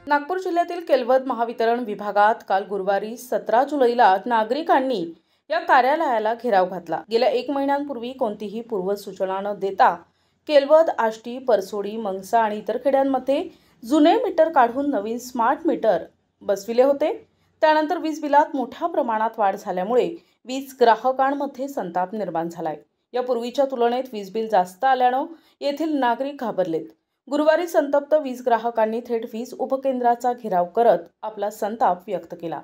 नागपूर जिल्ह्यातील केलवद महावितरण विभागात काल गुरुवारी 17 जुलैला नागरिकांनी या कार्यालयाला घेराव घातला। गेल्या 1 महिन्यांपूर्वी कोणतीही पूर्वसूचना न देता केलवद, आष्टी, परसोडी, मंगसा आणि इतर खेड्यांमध्ये जुने मीटर काढून नवीन स्मार्ट मीटर बसविले होते। त्यानंतर वीज बिलात मोठ्या प्रमाणात वाढ झाल्यामुळे वीज ग्राहकांमध्ये संताप निर्माण झालाय। या पूर्वीच्या तुलनेत वीज बिल जास्त आल्याने येथील नागरिक घाबरलेत। गुरुवारी संतप्त वीज ग्राहकांनी थेट वीज उपकेंद्राचा घेराव करत आपला संताप व्यक्त केला।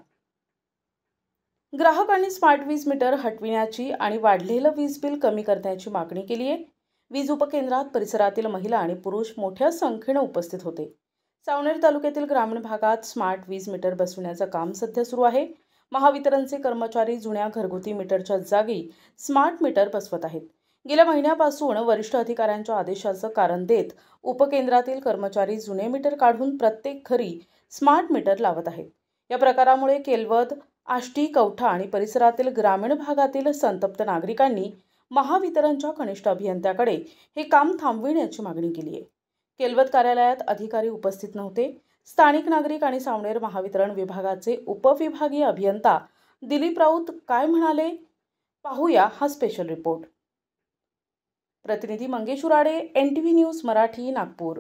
ग्राहकांनी स्मार्ट वीज मीटर हटविण्याची आणि वाढलेलं वीज बिल कमी करण्याची मागणी केली आहे। वीज उपकेंद्रात परिसरातील महिला आणि पुरुष मोठ्या संख्येने उपस्थित होते। सावनेर तालुक्यातील ग्रामीण भागात स्मार्ट वीज मीटर बसवण्याचं काम सध्या सुरू आहे। महावितरणचे कर्मचारी जुन्या घरगुती मीटरच्या जागी स्मार्ट मीटर बसवत आहेत। गेल्या महिन्यापासून वरिष्ठ अधिकाऱ्यांच्या आदेशाचं कारण देत उपकेंद्रातील कर्मचारी जुने मीटर काढून प्रत्येक घरी स्मार्ट मीटर लावत आहेत। या प्रकारामुळे केलवद, आष्टी, कवठा आणि परिसरातील ग्रामीण भागातील संतप्त नागरिकांनी महावितरणच्या कनिष्ठ अभियंत्याकडे हे काम थांबविण्याची मागणी केली आहे। केलवद कार्यालयात अधिकारी उपस्थित नव्हते। स्थानिक नागरिक आणि सावनेर महावितरण विभागाचे उपविभागीय अभियंता दिलीप राऊत काय म्हणाले, पाहूया हा स्पेशल रिपोर्ट। प्रतिनिधी मंगेश उराडे, NTV न्यूज मराठी, नागपूर।